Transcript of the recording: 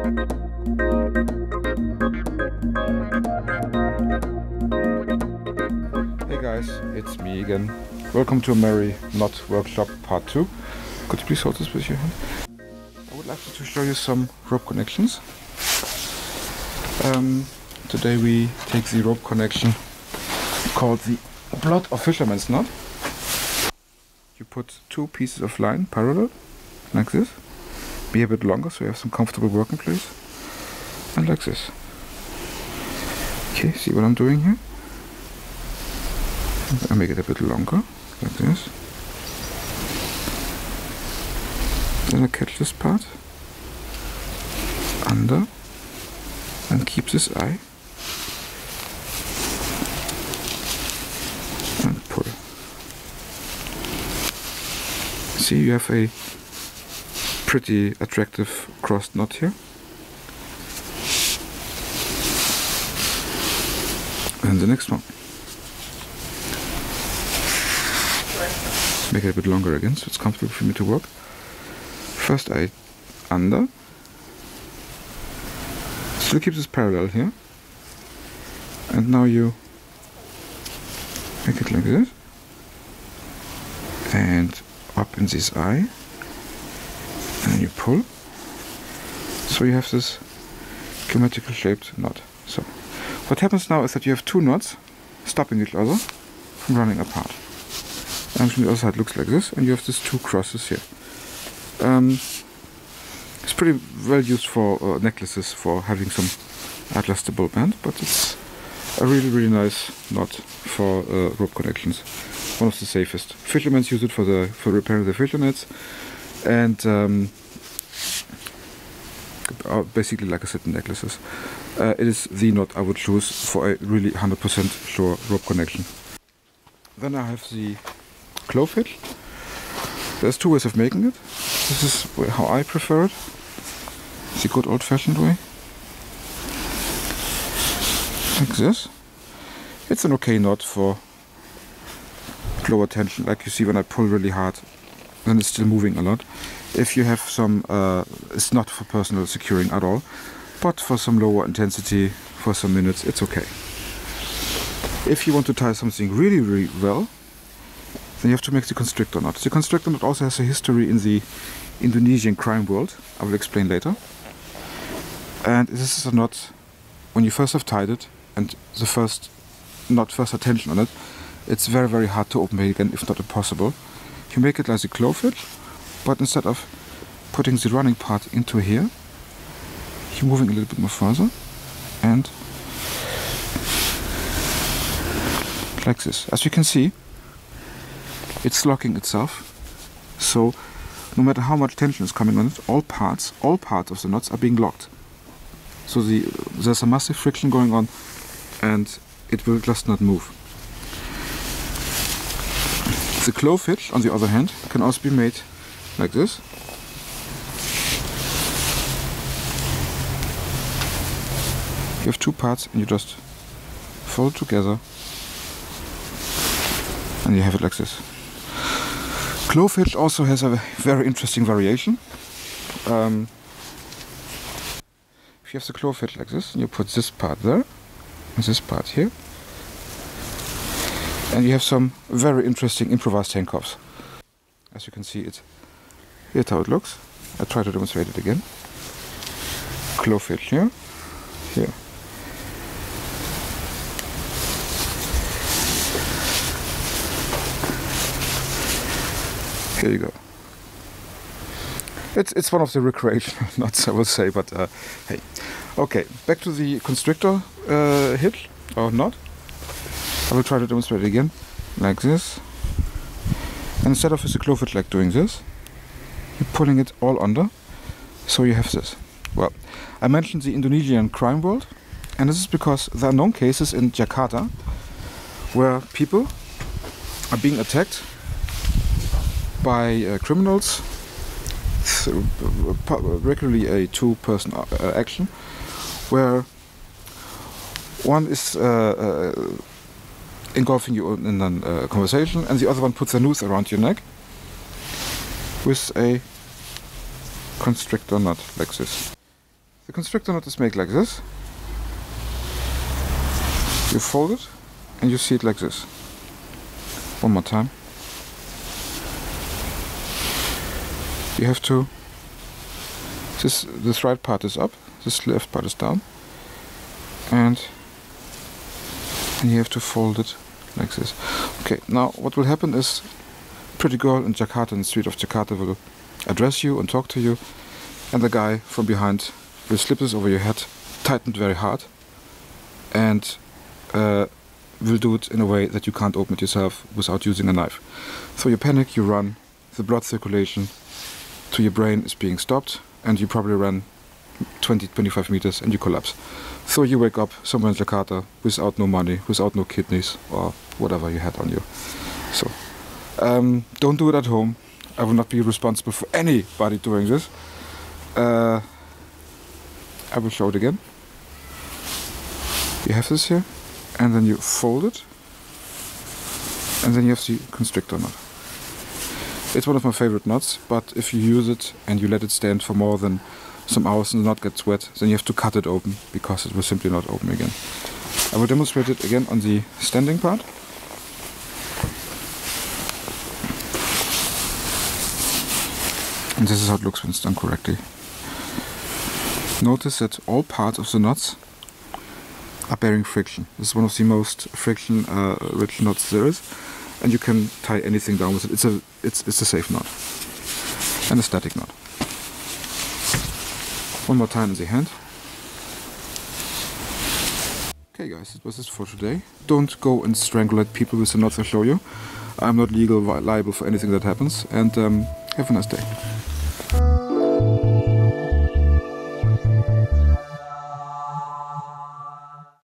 Hey guys, it's me again. Welcome to a Merry Knot Workshop Part 2. Could you please hold this with your hand? I would like to show you some rope connections. Today we take the rope connection called the Blood of Fisherman's Knot. You put two pieces of line parallel, like this. Be a bit longer so you have some comfortable working place. And like this. Okay, see what I'm doing here? I make it a bit longer, like this. Then I catch this part under and keep this eye and pull. See, you have a pretty attractive crossed knot here. And the next one. Make it a bit longer again so it's comfortable for me to work. First eye under. Still keep this parallel here. And now you make it like this. And up in this eye. And then you pull. So you have this geometrical shaped knot. So what happens now is that you have two knots stopping each other from running apart. And from the other side looks like this, and you have these two crosses here. It's pretty well used for necklaces for having some adjustable band, but it's a really nice knot for rope connections. One of the safest. Fishermen use it for repairing their fisher nets, and basically, like I said, necklaces. It is the knot I would choose for a really 100% sure rope connection. Then I have the Clove Hitch. There's two ways of making it. This is how I prefer it. The good old-fashioned way. Like this. It's an okay knot for lower tension. Like you see when I pull really hard, then it's still moving a lot. If you have some, it's not for personal securing at all, but for some lower intensity, for some minutes, it's okay. If you want to tie something really well, then you have to make the Constrictor Knot. The Constrictor Knot also has a history in the Indonesian crime world. I will explain later. And this is a knot, when you first have tied it, and the first attention on it, it's very hard to open it again, if not impossible. You make it like the Clove Hitch, but instead of putting the running part into here, you're moving a little bit more further, and like this. As you can see, it's locking itself, so no matter how much tension is coming on it, all parts of the knots are being locked. So there's a massive friction going on, and it will just not move. The Clove Hitch, on the other hand, can also be made like this. You have two parts and you just fold together and you have it like this. Clove Hitch also has a very interesting variation. If you have the Clove Hitch like this, and you put this part there and this part here, and you have some very interesting improvised handcuffs. As you can see, here's how it looks. I'll try to demonstrate it again. Clove Hitch here, here. Here you go. It's one of the recreational knots, I will say, but hey. Okay, back to the Constrictor hitch, or knot. I will try to demonstrate it again, like this. And instead of the Clove Hitch like doing this, you're pulling it all under, so you have this. Well, I mentioned the Indonesian crime world, and this is because there are known cases in Jakarta where people are being attacked by criminals, regularly a two-person action, where one is engulfing you in a conversation, and the other one puts a noose around your neck with a constrictor knot like this. the constrictor knot is made like this. You fold it and you see it like this. One more time. You have to, this right part is up, this left part is down, and you have to fold it like this. Okay, now what will happen is a pretty girl in Jakarta, in the street of Jakarta, will address you and talk to you, and the guy from behind will slip this over your head, tightened very hard, and will do it in a way that you can't open it yourself without using a knife. So you panic, you run, the blood circulation to your brain is being stopped, and you probably run 20-25 meters and you collapse. So you wake up somewhere in Jakarta without no money, without no kidneys or whatever you had on you. So don't do it at home. I will not be responsible for anybody doing this. I will show it again. You have this here, and then you fold it, and then you have the constrictor knot. It's one of my favorite knots, but if you use it and you let it stand for more than some hours and the knot gets wet, then you have to cut it open, because it will simply not open again. I will demonstrate it again on the standing part. And this is how it looks when it's done correctly. Notice that all parts of the knots are bearing friction. This is one of the most friction rich knots there is, and you can tie anything down with it. It's a safe knot and a static knot. One more time in the hand. Okay guys, that was it for today. Don't go and strangulate people with the knots I show you. I'm not liable for anything that happens, and have a nice day.